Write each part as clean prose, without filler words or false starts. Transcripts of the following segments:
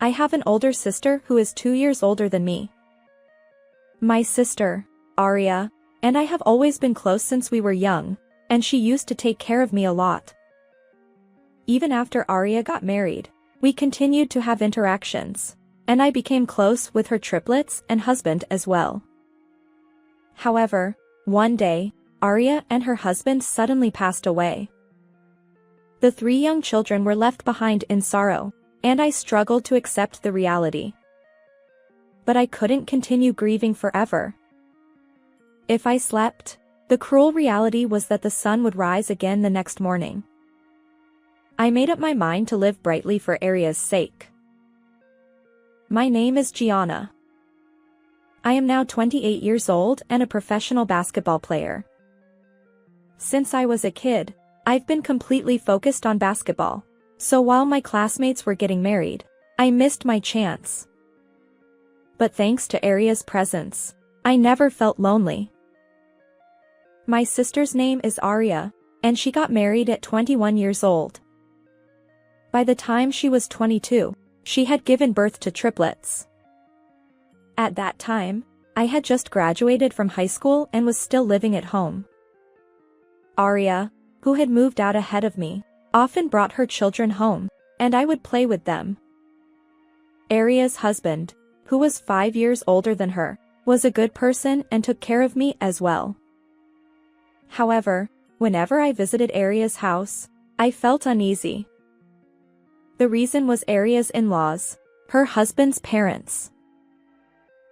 I have an older sister who is 2 years older than me. My sister, Arya, and I have always been close since we were young, and she used to take care of me a lot. Even after Arya got married, we continued to have interactions, and I became close with her triplets and husband as well. However, one day, Arya and her husband suddenly passed away. The 3 young children were left behind in sorrow, and I struggled to accept the reality. But I couldn't continue grieving forever. If I slept, the cruel reality was that the sun would rise again the next morning. I made up my mind to live brightly for Arya's sake. My name is Gianna. I am now 28 years old and a professional basketball player. Since I was a kid, I've been completely focused on basketball, so while my classmates were getting married, I missed my chance. But thanks to Arya's presence, I never felt lonely. My sister's name is Arya, and she got married at 21 years old. By the time she was 22, she had given birth to triplets. At that time, I had just graduated from high school and was still living at home. Arya, who had moved out ahead of me, often brought her children home, and I would play with them. Arya's husband, who was 5 years older than her, was a good person and took care of me as well. However, whenever I visited Arya's house, I felt uneasy. The reason was Arya's in-laws, her husband's parents.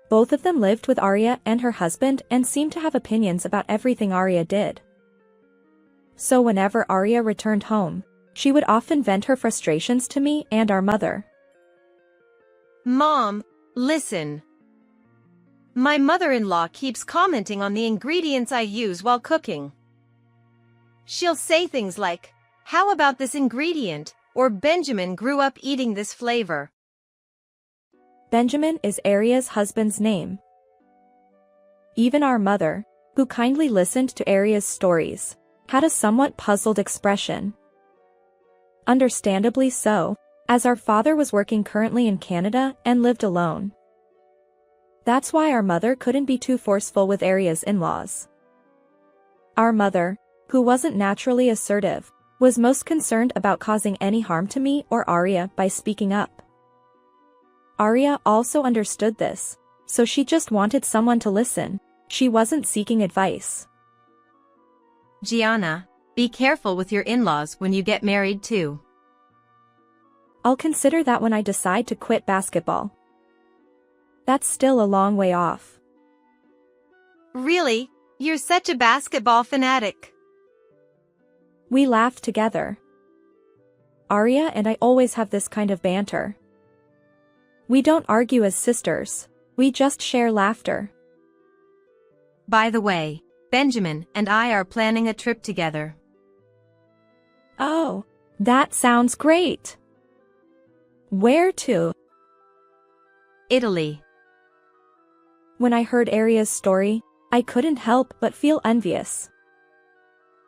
Both of them lived with Arya and her husband and seemed to have opinions about everything Arya did. So whenever Arya returned home, she would often vent her frustrations to me and our mother. Mom, listen. My mother-in-law keeps commenting on the ingredients I use while cooking. She'll say things like, "How about this ingredient?" or "Benjamin grew up eating this flavor." Benjamin is Arya's husband's name. Even our mother, who kindly listened to Arya's stories, had a somewhat puzzled expression. Understandably so, as our father was working currently in Canada and lived alone. That's why our mother couldn't be too forceful with Arya's in-laws. Our mother, who wasn't naturally assertive, was most concerned about causing any harm to me or Arya by speaking up. Arya also understood this, so she just wanted someone to listen. She wasn't seeking advice. Gianna, be careful with your in-laws when you get married too. I'll consider that when I decide to quit basketball. That's still a long way off. Really? You're such a basketball fanatic. We laughed together. Arya and I always have this kind of banter. We don't argue as sisters, we just share laughter. By the way, Benjamin and I are planning a trip together. Oh, that sounds great. Where to? Italy. When I heard Arya's story, I couldn't help but feel envious.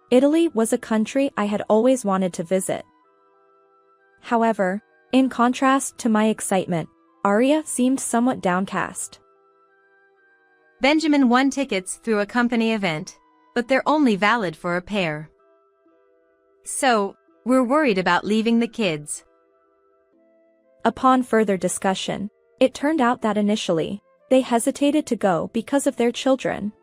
Italy was a country I had always wanted to visit. However, in contrast to my excitement, Arya seemed somewhat downcast. Benjamin won tickets through a company event, but they're only valid for a pair. So, we're worried about leaving the kids. Upon further discussion, it turned out that initially, they hesitated to go because of their children.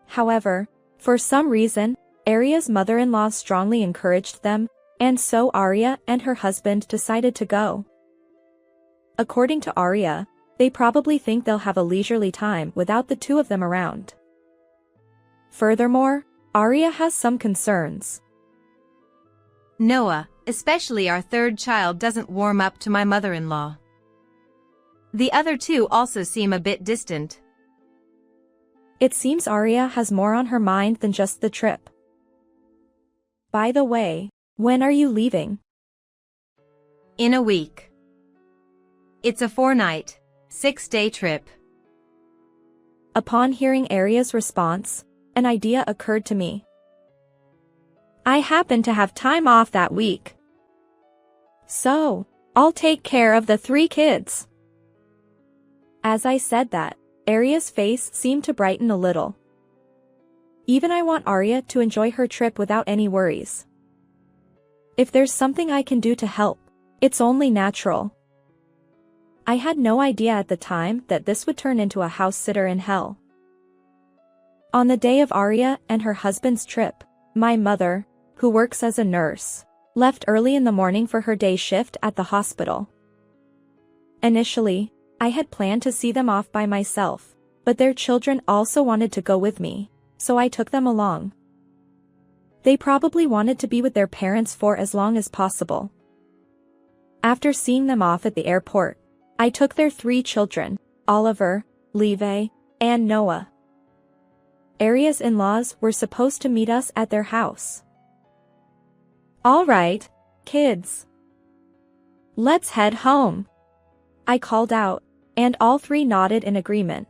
However, for some reason, Arya's mother-in-law strongly encouraged them, and so Arya and her husband decided to go. According to Arya, they probably think they'll have a leisurely time without the two of them around. Furthermore, Arya has some concerns. Noah, especially our third child, doesn't warm up to my mother-in-law. The other two also seem a bit distant. It seems Arya has more on her mind than just the trip. By the way, when are you leaving? In a week. It's a 4-night, 6-day trip. Upon hearing Arya's response, an idea occurred to me. I happen to have time off that week. So, I'll take care of the 3 kids. As I said that, Arya's face seemed to brighten a little. Even I want Arya to enjoy her trip without any worries. If there's something I can do to help, it's only natural. I had no idea at the time that this would turn into a house sitter in hell. On the day of Arya and her husband's trip, my mother, who works as a nurse, left early in the morning for her day shift at the hospital. Initially, I had planned to see them off by myself, but their children also wanted to go with me, so I took them along. They probably wanted to be with their parents for as long as possible. After seeing them off at the airport, I took their 3 children, Oliver, Levi, and Noah. Arya's in-laws were supposed to meet us at their house. "All right, kids. Let's head home," I called out, and all 3 nodded in agreement.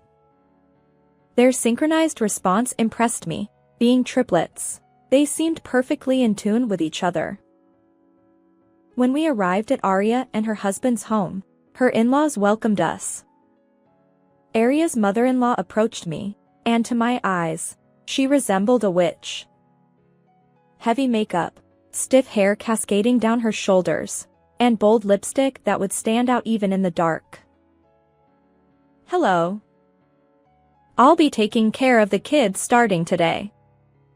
Their synchronized response impressed me. Being triplets, they seemed perfectly in tune with each other. When we arrived at Arya and her husband's home, her in-laws welcomed us. Arya's mother-in-law approached me, and to my eyes, she resembled a witch. Heavy makeup, stiff hair cascading down her shoulders, and bold lipstick that would stand out even in the dark. "Hello. I'll be taking care of the kids starting today,"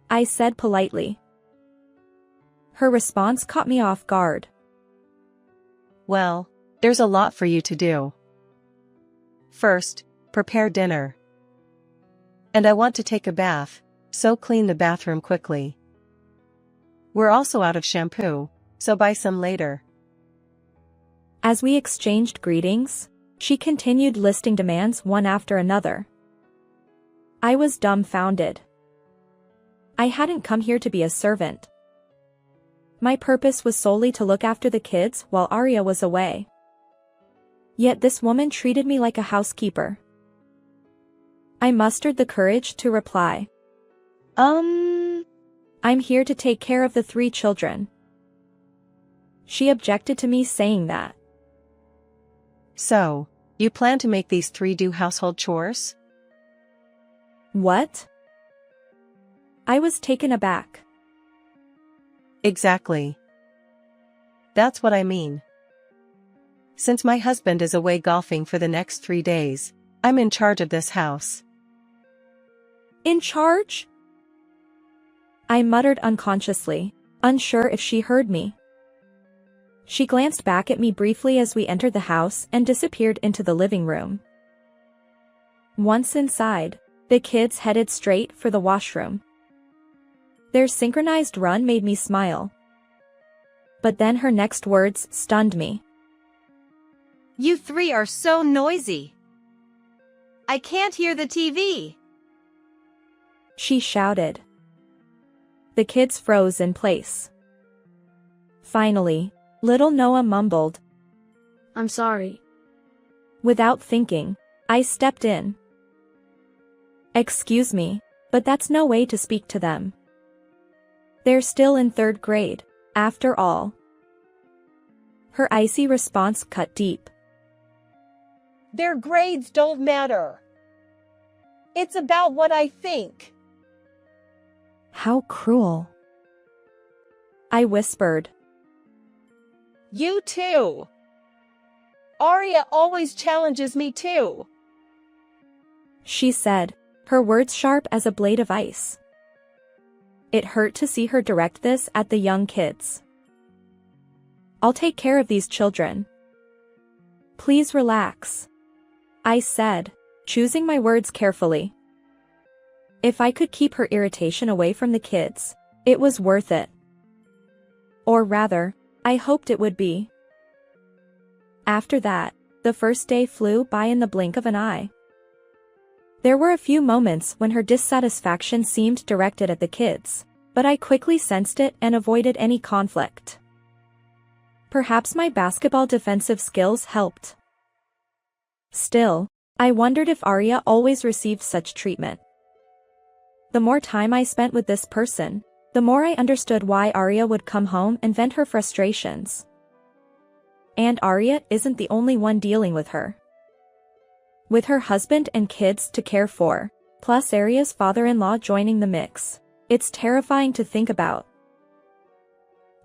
I said politely. Her response caught me off guard. "Well, there's a lot for you to do. First, prepare dinner. And I want to take a bath, so clean the bathroom quickly. We're also out of shampoo, so buy some later." As we exchanged greetings, she continued listing demands one after another. I was dumbfounded. I hadn't come here to be a servant. My purpose was solely to look after the kids while Arya was away. Yet this woman treated me like a housekeeper. I mustered the courage to reply. I'm here to take care of the 3 children." She objected to me saying that. "So, you plan to make these 3 do household chores?" "What?" I was taken aback. "Exactly. That's what I mean. Since my husband is away golfing for the next 3 days, I'm in charge of this house." "In charge?" I muttered unconsciously, unsure if she heard me. She glanced back at me briefly as we entered the house and disappeared into the living room. Once inside, the kids headed straight for the washroom. Their synchronized run made me smile. But then her next words stunned me. You 3 are so noisy. I can't hear the TV. She shouted. The kids froze in place. Finally, little Noah mumbled, "I'm sorry." Without thinking, I stepped in. "Excuse me, but that's no way to speak to them. They're still in 3rd grade, after all." Her icy response cut deep. "Their grades don't matter. It's about what I think." How cruel. I whispered. "You too. Arya always challenges me too." She said, her words sharp as a blade of ice. It hurt to see her direct this at the young kids. "I'll take care of these children. Please relax," I said, choosing my words carefully. If I could keep her irritation away from the kids, it was worth it. Or rather, I hoped it would be. After that, the first day flew by in the blink of an eye. There were a few moments when her dissatisfaction seemed directed at the kids, but I quickly sensed it and avoided any conflict. Perhaps my basketball defensive skills helped. Still, I wondered if Arya always received such treatment. The more time I spent with this person, the more I understood why Arya would come home and vent her frustrations. And Arya isn't the only one dealing with her. With her husband and kids to care for, plus Arya's father-in-law joining the mix, it's terrifying to think about.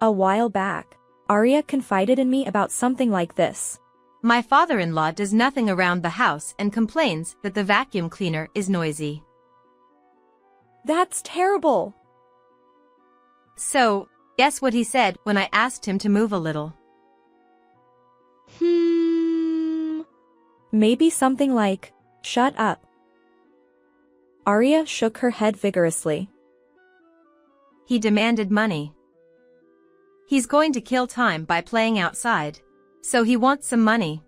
A while back, Arya confided in me about something like this. My father-in-law does nothing around the house and complains that the vacuum cleaner is noisy. That's terrible. So, guess what he said when I asked him to move a little? Maybe something like, "Shut up." Arya shook her head vigorously. He demanded money. He's going to kill time by playing outside, so he wants some money.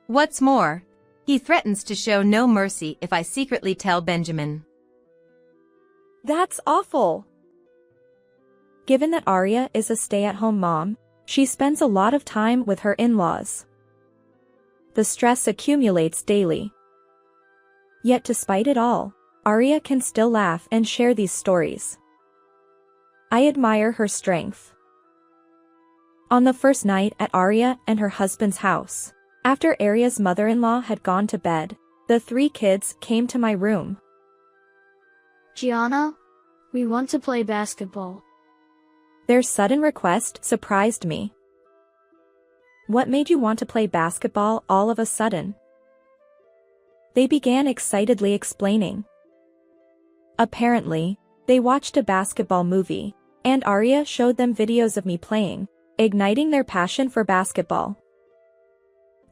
What's more, he threatens to show no mercy if I secretly tell Benjamin. That's awful. Given that Arya is a stay-at-home mom, she spends a lot of time with her in-laws. The stress accumulates daily. Yet despite it all, Arya can still laugh and share these stories. I admire her strength. On the first night at Arya and her husband's house, after Arya's mother-in-law had gone to bed, the 3 kids came to my room. Gianna, we want to play basketball. Their sudden request surprised me. What made you want to play basketball all of a sudden? They began excitedly explaining. Apparently, they watched a basketball movie, and Arya showed them videos of me playing, igniting their passion for basketball.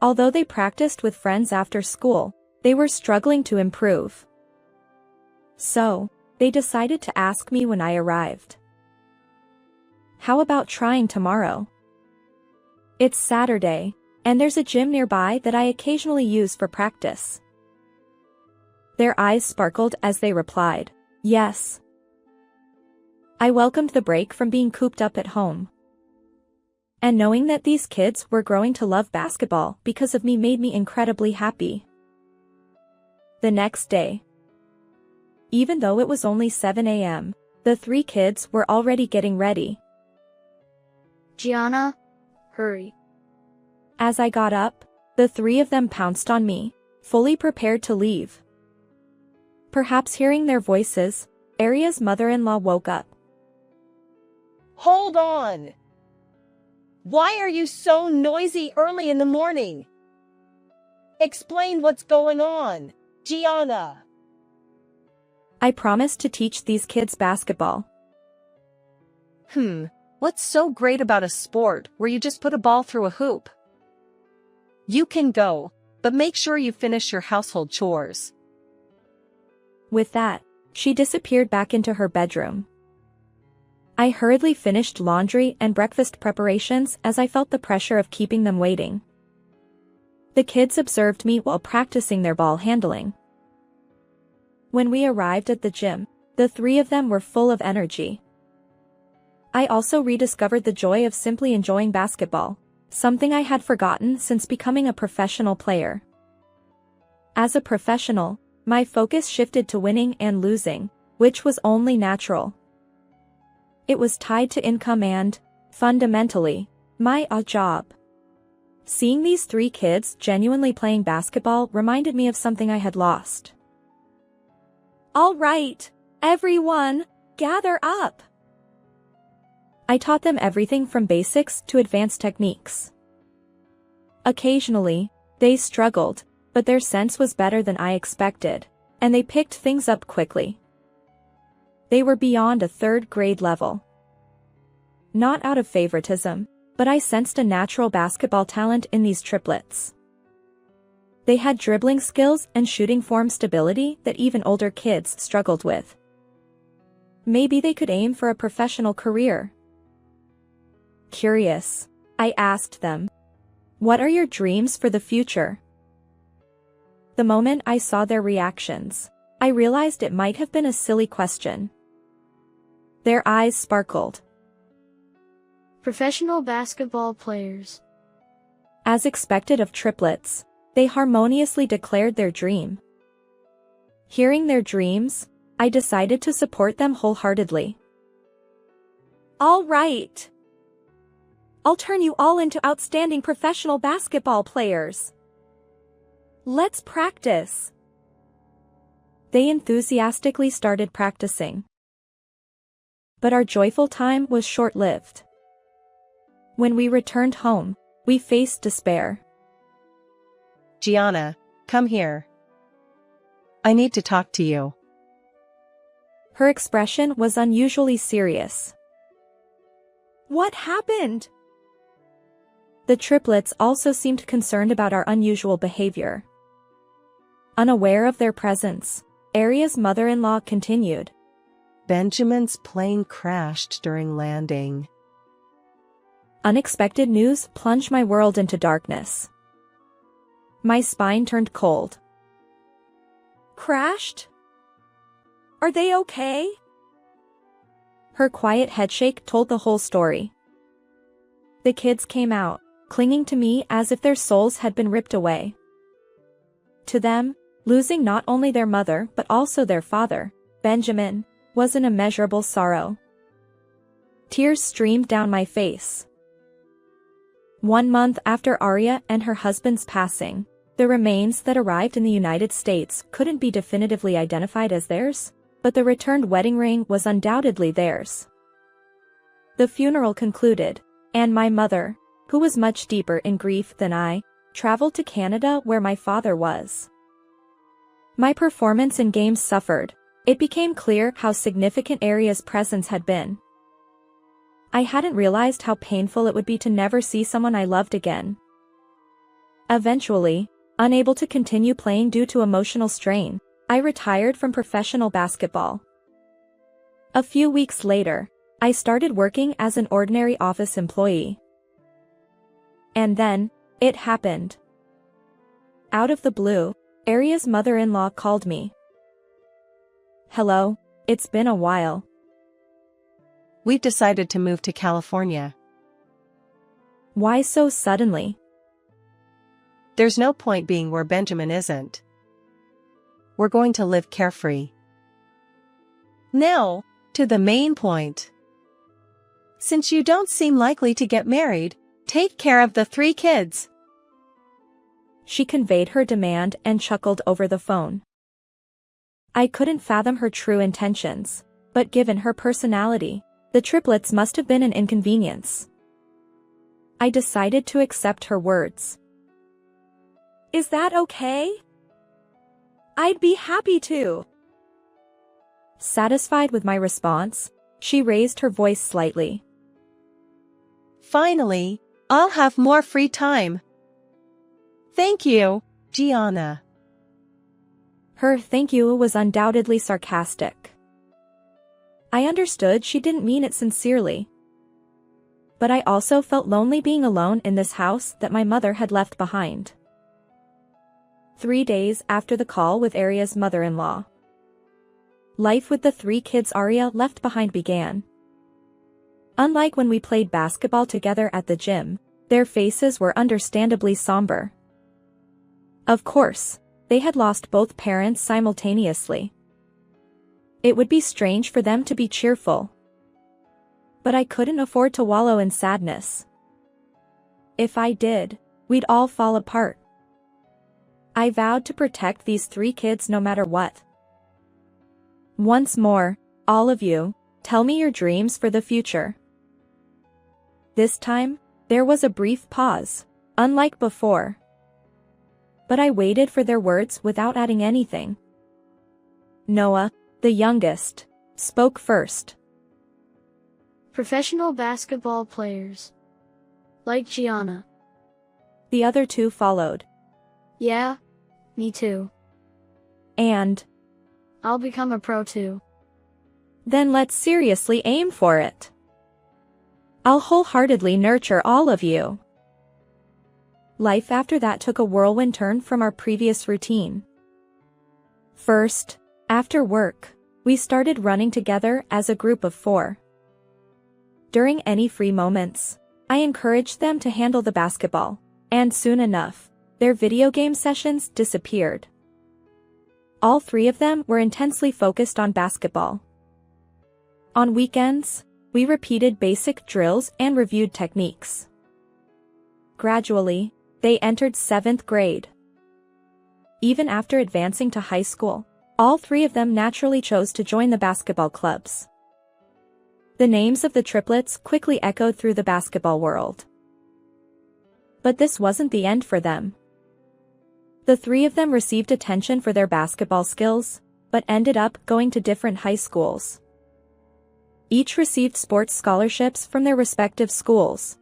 Although they practiced with friends after school, they were struggling to improve. So, they decided to ask me when I arrived. How about trying tomorrow? It's Saturday, and there's a gym nearby that I occasionally use for practice. Their eyes sparkled as they replied, "Yes." I welcomed the break from being cooped up at home. And knowing that these kids were growing to love basketball because of me made me incredibly happy. The next day, even though it was only 7 a.m., the 3 kids were already getting ready. Gianna, hurry. As I got up, the 3 of them pounced on me, fully prepared to leave. Perhaps hearing their voices, Arya's mother-in-law woke up. Hold on! Why are you so noisy early in the morning? Explain what's going on, Gianna. I promised to teach these kids basketball. What's so great about a sport where you just put a ball through a hoop? You can go, but make sure you finish your household chores. With that, she disappeared back into her bedroom. I hurriedly finished laundry and breakfast preparations as I felt the pressure of keeping them waiting. The kids observed me while practicing their ball handling. When we arrived at the gym, the 3 of them were full of energy. I also rediscovered the joy of simply enjoying basketball, something I had forgotten since becoming a professional player. As a professional, my focus shifted to winning and losing, which was only natural. It was tied to income and, fundamentally, my job. Seeing these 3 kids genuinely playing basketball reminded me of something I had lost. "All right, everyone, gather up." I taught them everything from basics to advanced techniques. Occasionally, they struggled, but their sense was better than I expected, and they picked things up quickly. They were beyond a 3rd grade level. Not out of favoritism, but I sensed a natural basketball talent in these triplets. They had dribbling skills and shooting form stability that even older kids struggled with. Maybe they could aim for a professional career. Curious, I asked them, "What are your dreams for the future?" The moment I saw their reactions, I realized it might have been a silly question. Their eyes sparkled. Professional basketball players. As expected of triplets, they harmoniously declared their dream. Hearing their dreams, I decided to support them wholeheartedly. "All right. I'll turn you all into outstanding professional basketball players. Let's practice. They enthusiastically started practicing. But our joyful time was short-lived. When we returned home, we faced despair. Gianna, come here. I need to talk to you. Her expression was unusually serious. What happened? The triplets also seemed concerned about our unusual behavior. Unaware of their presence, Aria's mother-in-law continued. Benjamin's plane crashed during landing. Unexpected news plunged my world into darkness. My spine turned cold. Crashed? Are they okay? Her quiet headshake told the whole story. The kids came out, clinging to me as if their souls had been ripped away. To them, losing not only their mother but also their father, Benjamin, was an immeasurable sorrow. Tears streamed down my face. 1 month after Aria and her husband's passing, the remains that arrived in the United States couldn't be definitively identified as theirs, but the returned wedding ring was undoubtedly theirs. The funeral concluded, and my mother, who was much deeper in grief than I, traveled to Canada where my father was. My performance in games suffered. It became clear how significant Aria's presence had been. I hadn't realized how painful it would be to never see someone I loved again. Eventually, unable to continue playing due to emotional strain, I retired from professional basketball. A few weeks later, I started working as an ordinary office employee. And then, it happened. Out of the blue, Aria's mother-in-law called me. Hello, it's been a while. We've decided to move to California. Why so suddenly? There's no point being where Benjamin isn't. We're going to live carefree. Now, to the main point. Since you don't seem likely to get married, take care of the 3 kids. She conveyed her demand and chuckled over the phone. I couldn't fathom her true intentions, but given her personality, the triplets must have been an inconvenience. I decided to accept her words. Is that okay? I'd be happy to. Satisfied with my response, she raised her voice slightly. Finally, I'll have more free time. Thank you, Gianna. Her thank you was undoubtedly sarcastic. I understood she didn't mean it sincerely. But I also felt lonely being alone in this house that my mother had left behind. 3 days after the call with Aria's mother-in-law, life with the 3 kids Aria left behind began. Unlike when we played basketball together at the gym, their faces were understandably somber. Of course, they had lost both parents simultaneously. It would be strange for them to be cheerful. But I couldn't afford to wallow in sadness. If I did, we'd all fall apart. I vowed to protect these 3 kids no matter what. Once more, all of you, tell me your dreams for the future. This time, there was a brief pause, unlike before. But I waited for their words without adding anything. Noah, the youngest, spoke first. Professional basketball players. Like Gianna. The other 2 followed. Yeah, me too. And I'll become a pro too. then let's seriously aim for it. I'll wholeheartedly nurture all of you. Life after that took a whirlwind turn from our previous routine. First, after work, we started running together as a group of 4. During any free moments, I encouraged them to handle the basketball, and soon enough, their video game sessions disappeared. All 3 of them were intensely focused on basketball. On weekends, we repeated basic drills and reviewed techniques. Gradually, they entered 7th grade. Even after advancing to high school, all 3 of them naturally chose to join the basketball clubs. The names of the triplets quickly echoed through the basketball world. But this wasn't the end for them. The 3 of them received attention for their basketball skills, but ended up going to different high schools. Each received sports scholarships from their respective schools.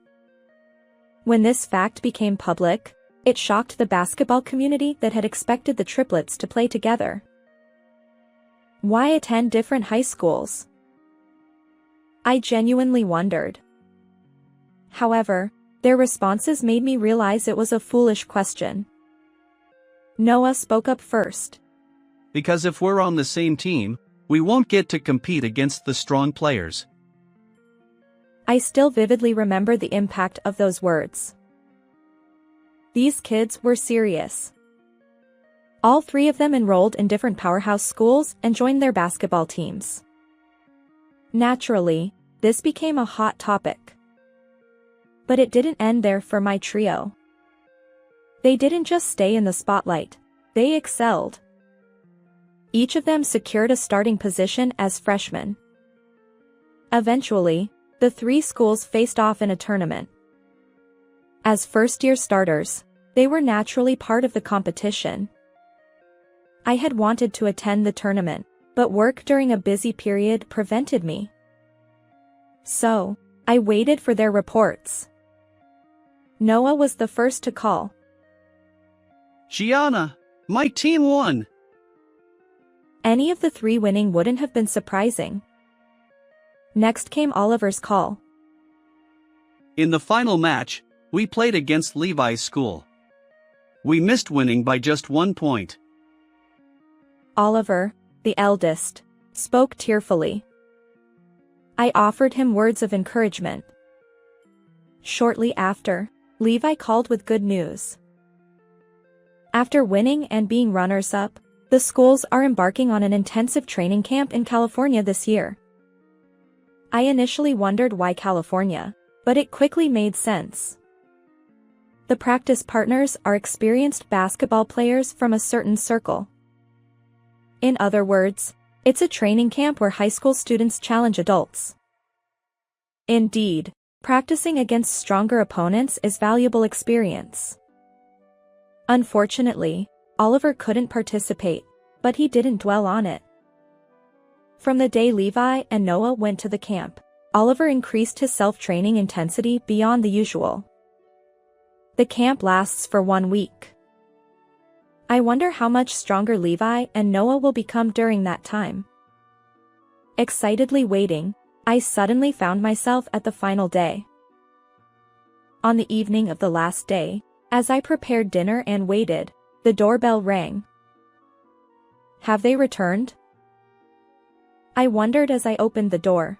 When this fact became public, it shocked the basketball community that had expected the triplets to play together. Why attend different high schools? I genuinely wondered. However, their responses made me realize it was a foolish question. Noah spoke up first. Because if we're on the same team, we won't get to compete against the strong players. I still vividly remember the impact of those words. These kids were serious. All 3 of them enrolled in different powerhouse schools and joined their basketball teams. Naturally, this became a hot topic. But it didn't end there for my trio. They didn't just stay in the spotlight, they excelled. Each of them secured a starting position as freshmen. Eventually, the 3 schools faced off in a tournament. As first-year starters, they were naturally part of the competition. I had wanted to attend the tournament, but work during a busy period prevented me. So, I waited for their reports. Noah was the first to call. Gianna, my team won! Any of the 3 winning wouldn't have been surprising. Next came Oliver's call. In the final match, we played against Levi's school. We missed winning by just 1 point. Oliver, the eldest, spoke tearfully. I offered him words of encouragement. Shortly after, Levi called with good news. After winning and being runners-up, the schools are embarking on an intensive training camp in California this year. I initially wondered why California, but it quickly made sense. The practice partners are experienced basketball players from a certain circle. In other words, it's a training camp where high school students challenge adults. Indeed, practicing against stronger opponents is valuable experience. Unfortunately, Oliver couldn't participate, but he didn't dwell on it. From the day Levi and Noah went to the camp, Oliver increased his self-training intensity beyond the usual. The camp lasts for 1 week. I wonder how much stronger Levi and Noah will become during that time. Excitedly waiting, I suddenly found myself at the final day. On the evening of the last day, as I prepared dinner and waited, the doorbell rang. Have they returned? I wondered as I opened the door.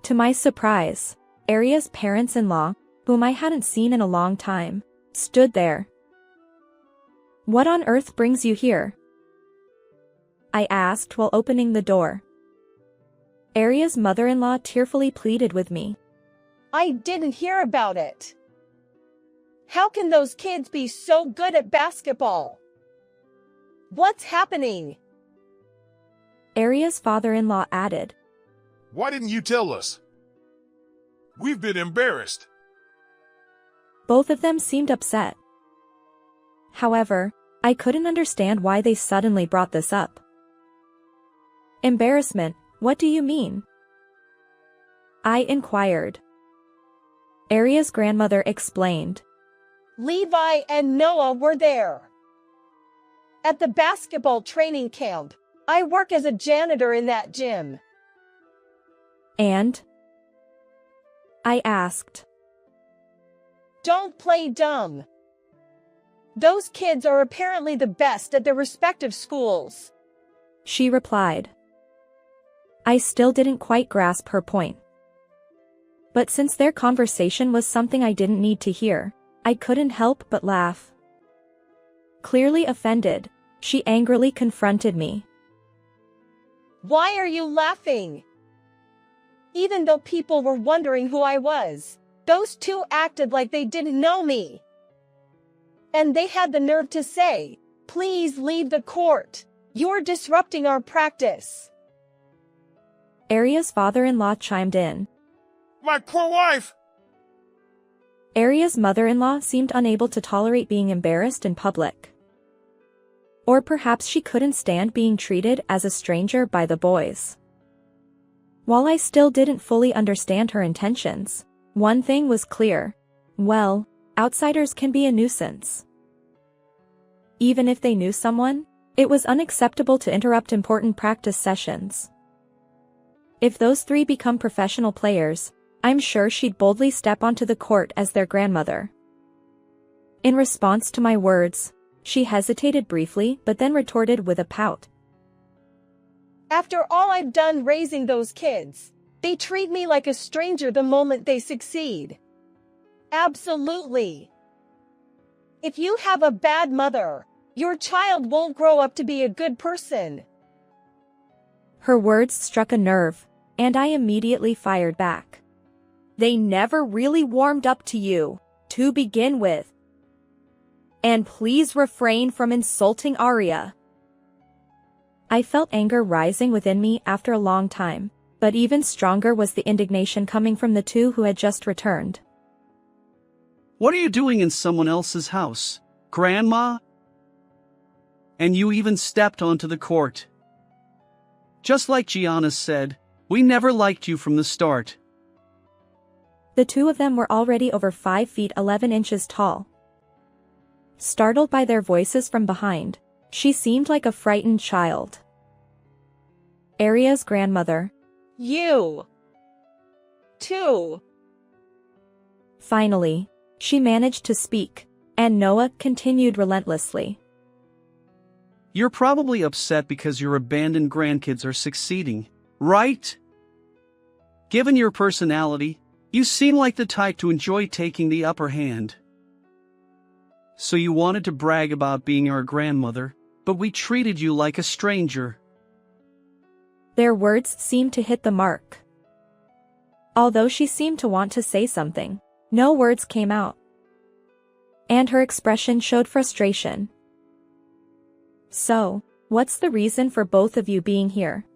To my surprise, Aria's parents-in-law, whom I hadn't seen in a long time, stood there. What on earth brings you here? I asked while opening the door. Aria's mother-in-law tearfully pleaded with me. I didn't hear about it. How can those kids be so good at basketball? What's happening? Aria's father-in-law added. Why didn't you tell us? We've been embarrassed. Both of them seemed upset. However, I couldn't understand why they suddenly brought this up. Embarrassment, what do you mean? I inquired. Aria's grandmother explained. Levi and Noah were there. At the basketball training camp, I work as a janitor in that gym. And? I asked. Don't play dumb. Those kids are apparently the best at their respective schools. She replied. I still didn't quite grasp her point. But since their conversation was something I didn't need to hear, I couldn't help but laugh. Clearly offended, she angrily confronted me. Why are you laughing? Even though people were wondering who I was, Those two acted like they didn't know me. And they had the nerve to say, "Please leave the court. You're disrupting our practice." Aria's father-in-law chimed in. My poor wife! Aria's mother-in-law seemed unable to tolerate being embarrassed in public. Or perhaps she couldn't stand being treated as a stranger by the boys. While I still didn't fully understand her intentions, one thing was clear. Well, outsiders can be a nuisance. Even if they knew someone, it was unacceptable to interrupt important practice sessions. If those three become professional players, I'm sure she'd boldly step onto the court as their grandmother. In response to my words, she hesitated briefly but then retorted with a pout. After all I've done raising those kids, they treat me like a stranger the moment they succeed. Absolutely. If you have a bad mother, your child won't grow up to be a good person. Her words struck a nerve, and I immediately fired back. They never really warmed up to you, to begin with. And please refrain from insulting Aria. I felt anger rising within me after a long time, but even stronger was the indignation coming from the two who had just returned. What are you doing in someone else's house, Grandma? And you even stepped onto the court. Just like Gianna said, we never liked you from the start. The two of them were already over 5 feet 11 inches tall. Startled by their voices from behind, she seemed like a frightened child. Aria's grandmother. You. Too. Finally, she managed to speak, and Noah continued relentlessly. You're probably upset because your abandoned grandkids are succeeding, right? Given your personality, you seem like the type to enjoy taking the upper hand. So you wanted to brag about being our grandmother, but we treated you like a stranger. Their words seemed to hit the mark. Although she seemed to want to say something, no words came out. And her expression showed frustration. So, what's the reason for both of you being here?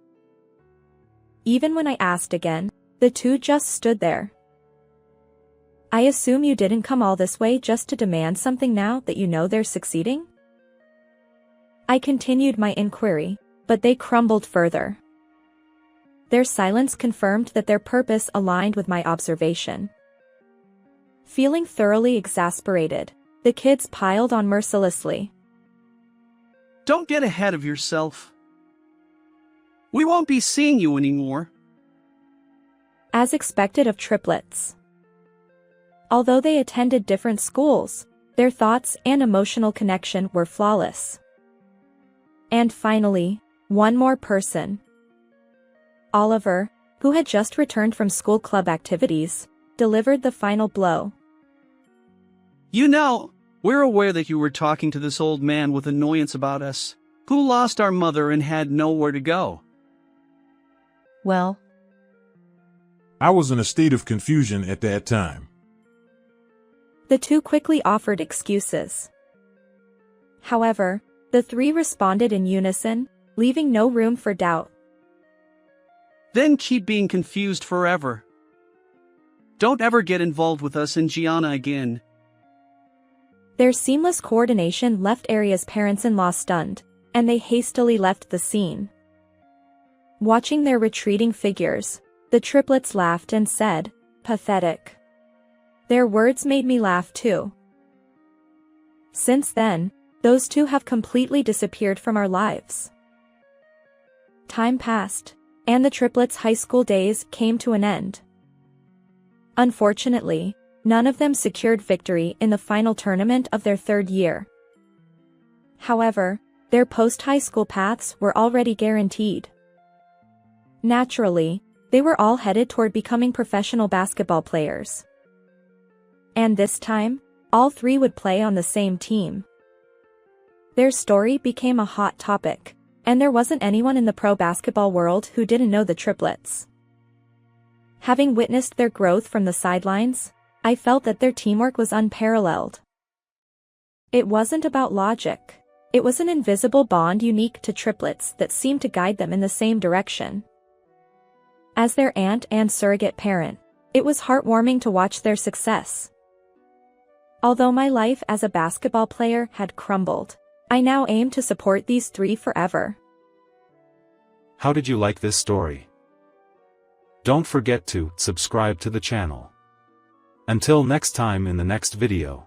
Even when I asked again, the two just stood there. I assume you didn't come all this way just to demand something now that you know they're succeeding? I continued my inquiry, but they crumbled further. Their silence confirmed that their purpose aligned with my observation. Feeling thoroughly exasperated, the kids piled on mercilessly. Don't get ahead of yourself. We won't be seeing you anymore. As expected of triplets. Although they attended different schools, their thoughts and emotional connection were flawless. And finally, one more person. Oliver, who had just returned from school club activities, delivered the final blow. You know, we're aware that you were talking to this old man with annoyance about us, who lost our mother and had nowhere to go. Well, I was in a state of confusion at that time. The two quickly offered excuses. However, the three responded in unison, leaving no room for doubt. Then keep being confused forever. Don't ever get involved with us and Gianna again. Their seamless coordination left Aria's parents-in-law stunned, and they hastily left the scene. Watching their retreating figures, the triplets laughed and said, "Pathetic." Their words made me laugh too. Since then, those two have completely disappeared from our lives. Time passed, and the triplets' high school days came to an end. Unfortunately, none of them secured victory in the final tournament of their third year. However, their post-high school paths were already guaranteed. Naturally, they were all headed toward becoming professional basketball players. And this time, all three would play on the same team. Their story became a hot topic, and there wasn't anyone in the pro basketball world who didn't know the triplets. Having witnessed their growth from the sidelines, I felt that their teamwork was unparalleled. It wasn't about logic. It was an invisible bond unique to triplets that seemed to guide them in the same direction. As their aunt and surrogate parent, it was heartwarming to watch their success. Although my life as a basketball player had crumbled, I now aim to support these three forever. How did you like this story? Don't forget to subscribe to the channel. Until next time in the next video.